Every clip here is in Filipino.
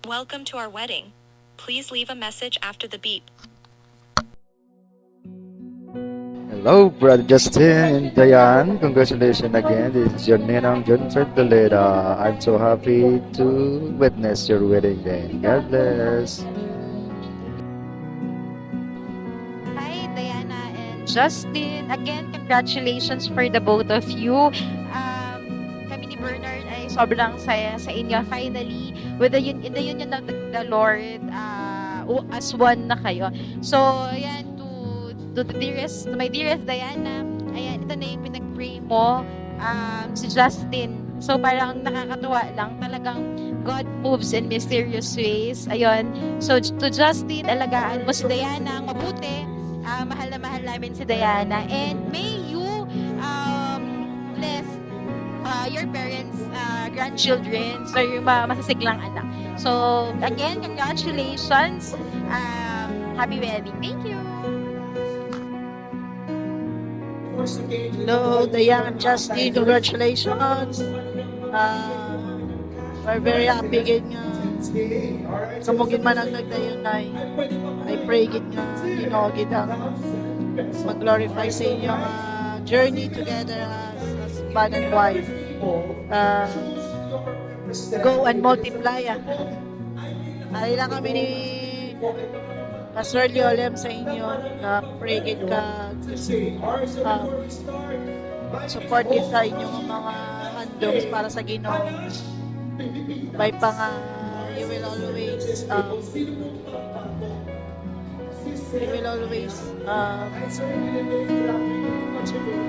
Welcome to our wedding. Please leave a message after the beep. Hello, Brother Justin and Diane. Congratulations again. This is your Ninang John Ferdolera. I'm so happy to witness your wedding day. God bless. Hi, Diana and Justin. Again, congratulations for the both of you. Kami ni Bernard ay sobrang saya sa inyo. Finally, in the union of the Lord, as one na kayo. So, ayan, to my dearest Diana, ayan, ito na yung pinag-pray mo, si Justin. So, parang nakakatuwa lang. Talagang God moves in mysterious ways. Ayun. So, to Justin, alagaan mo si Diana mabuti. Mahal na mahal namin si Diana. And may you bless your parents, grandchildren, so yung masasiglang anak. So, again, congratulations. Happy wedding. Thank you. Hello, Diane and Justin. Congratulations. We're very happy gid nga. Kamugin man ang nagdayunay. I pray gid nga ginogid ang mag-glorify sa inyong journey together as husband and wife. Go and multiply. Ay lang kami ni Pastor Liolem sa inyo na pray gid ka support gid sa inyong mga handoms para sa Ginoo. May you will always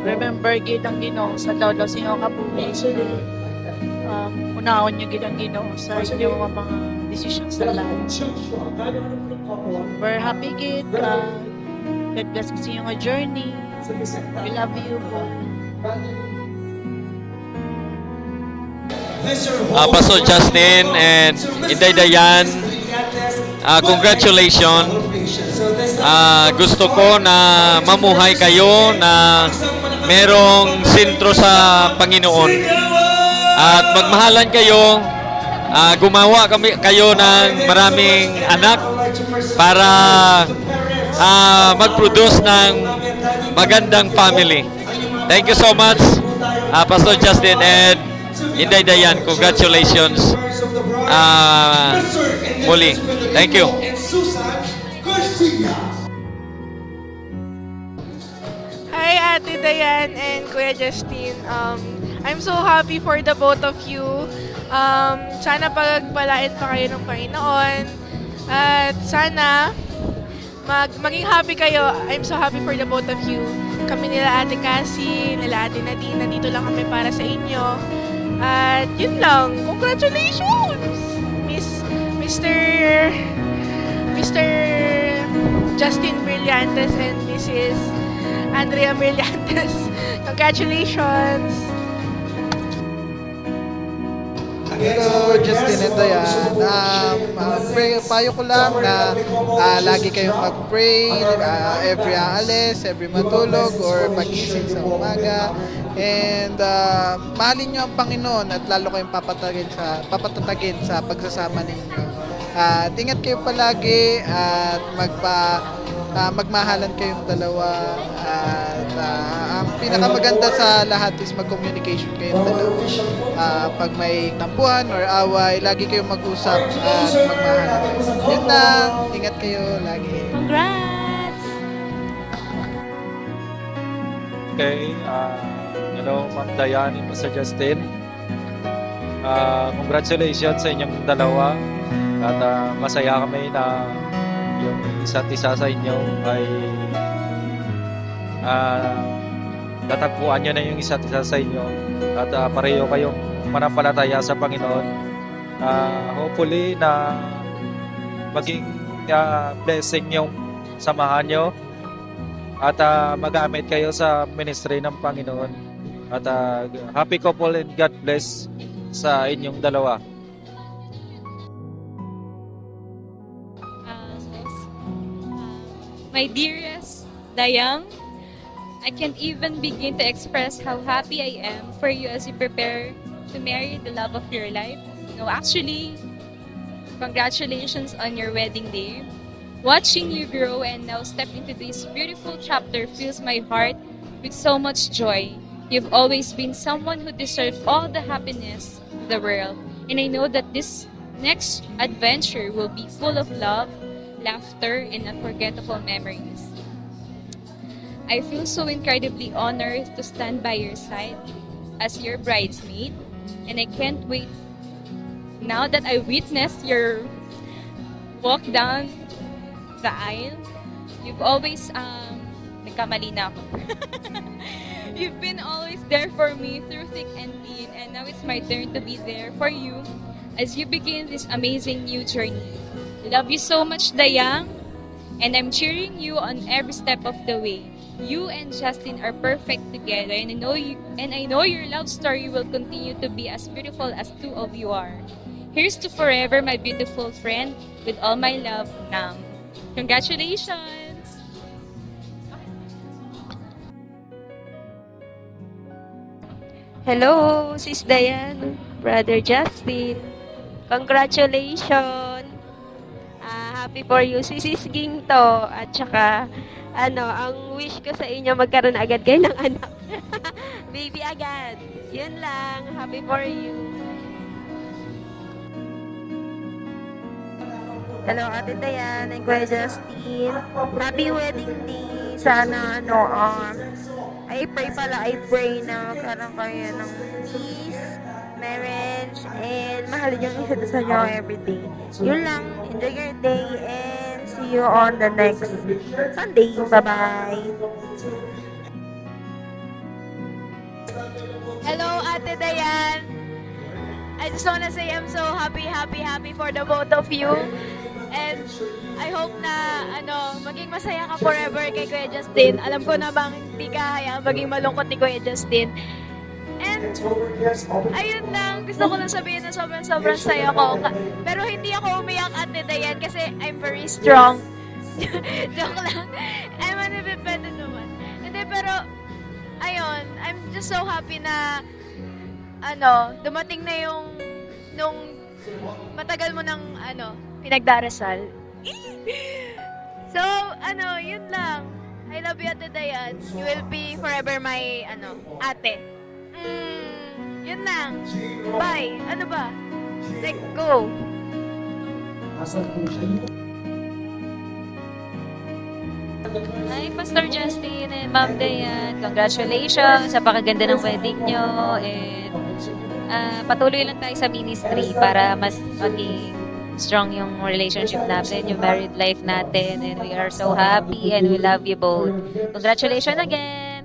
remember gid ang Ginoo sa lolo sa inyong kabuhi. Unahon niyo gid ang Ginoo sa inyong mga decisions sa life. We're happy gid. God bless sa inyong journey. We love you po. Pastor Justin and Inday Dayan, congratulations. Gusto ko na mamuhay kayo na merong sentro sa Panginoon at magmahalan kayo. Gumawa kayo ng maraming anak para mag-produce ng magandang family. Thank you so much, Pastor Justin and Inday Dayan. Congratulations muli. Thank you. Hi, Ate Dayan and Kuya Justin. I'm so happy for the both of you. Sana pagpalain pa kayo ng Panginoon. At sana maging happy kayo. I'm so happy for the both of you. Kami nila Ate Cassie, nila Ate Nadine, nandito lang kami para sa inyo. At yun lang. Congratulations! Mr. Justin Brillantes and Mrs. Andrea Brillantes. Congratulations! Hello, Justin and Dayan. Payo ko lang na lagi kayong mag-pray every aalis, every matulog, or pagising sa umaga. And mahalin nyo ang Panginoon at lalo kayong papatatagin sa pagsasama ninyo. Ingat kayo palagi at magmahalan kayong dalawa. At ang pinakamaganda sa lahat is mag-communication kayong dalawa. Pag may tampuhan or away, lagi kayong mag-usap at magmahalan. Yun lang. Ingat kayo lagi. Congrats! Okay. Hello, Ma'am Dayan and Pastor Justin. Congratulations sa inyong dalawa. At masaya kami na yung isa't isa sa inyo ay natagpuan nyo na yung isa't isa sa inyo. At pareho kayong manampalataya sa Panginoon. Hopefully na maging blessing yung samahan nyo. At magamit kayo sa ministry ng Panginoon. At happy couple and God bless sa inyong dalawa. My dearest Dayang, I can't even begin to express how happy I am for you as you prepare to marry the love of your life. No, actually, Congratulations on your wedding day. Watching you grow and now step into this beautiful chapter fills my heart with so much joy. You've always been someone who deserves all the happiness of the world, and I know that this next adventure will be full of love, laughter, and unforgettable memories. I feel so incredibly honored to stand by your side as your bridesmaid, and I can't wait now that I witnessed your walk down the aisle. You've always, nagkamali na ako. You've been always there for me through thick and thin, and now it's my turn to be there for you as you begin this amazing new journey. Love you so much, Dayang, and I'm cheering you on every step of the way. You and Justin are perfect together, and I know your love story will continue to be as beautiful as two of you are. Here's to forever, my beautiful friend, with all my love, Nam. Congratulations! Hello, Sis Dayan, Brother Justin. Congratulations! Happy for you, Sis Ginto. At saka, ang wish ko sa inyo, magkaroon agad kayo ng anak. Baby agad. Yun lang. Happy for you. Hello, Ate Dayan and Kuya Justin. Happy wedding day. Sana, I pray na karoon kayo ng peace, marriage, and mahalin yung isa't isa nyo everyday. Yun lang. Enjoy your day and see you on the next Sunday. Bye-bye. Hello, Ate Dayan. I just wanna say I'm so happy for the both of you. And I hope na maging masaya ka forever kay Kuya Justin. Alam ko na bang hindi ka hayaan maging malungkot ni Kuya Justin. And ayun lang, gusto ko lang sabihin na sobrang saya ko. Pero hindi ako umiyak, Ate Dayan, kasi I'm very strong. Joke lang. I'm independent naman. Hindi, pero ayun, I'm just so happy na dumating na yung nung matagal mo ng pinagdarasal. So, yun lang. I love you, Ate Dayan. You will be forever my, ate. Yun lang. Bye. Ano ba? Like, go. Hi, Pastor Justin and Ma'am Dayan. Congratulations sa pakaganda ng wedding nyo. And patuloy lang tayo sa ministry para mas maging strong yung relationship natin, yung married life natin. And we are so happy and we love you both. Congratulations again!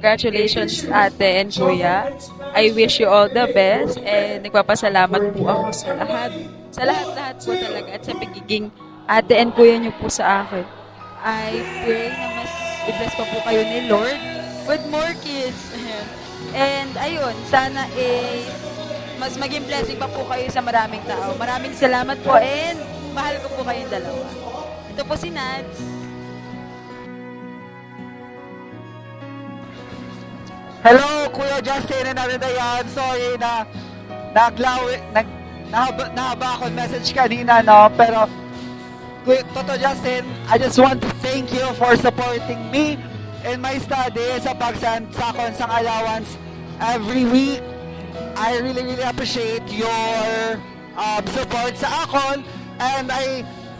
Congratulations, Ate and Kuya. I wish you all the best and nagpapasalamat po ako sa lahat po talaga at sa pagiging Ate and Kuya niyo po sa akin. I pray na mas i-bless pa po kayo ni Lord with more kids. And ayun, sana mas maging blessing pa po kayo sa maraming tao. Maraming salamat po and mahal ko po kayong dalawa. Ito po si Nads. Hello, Kuya Justin and Ate Dayan. Sorry na nahaba ako message kanina, no? Pero, Toto Justin, I just want to thank you for supporting me in my studies sa pagsend sa akin sang allowance every week. I really appreciate your support sa akon. And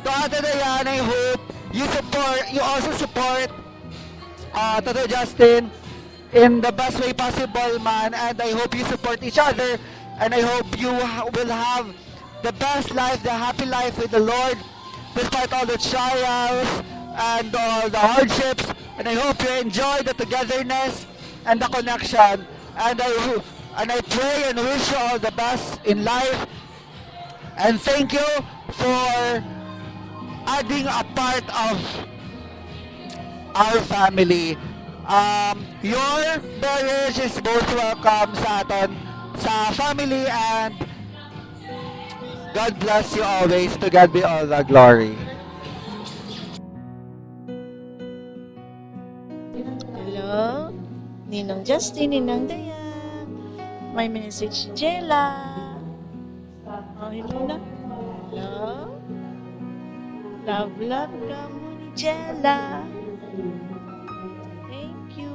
to Ate Dayan, I hope you also support Toto Justin in the best way possible, man, and I hope you support each other, and I hope you will have the best life, the happy life with the Lord, despite all the trials and all the hardships, and I hope you enjoy the togetherness and the connection, and I pray and wish you all the best in life, and thank you for adding a part of our family. Your marriage is most welcome sa aton, sa family, and God bless you always. To God be all the glory. Hello, Ninong Justin, Ninang Dayan. my message. Jella! Oh, hello na. Hello? Love, love ka mo ni Jella. Thank you.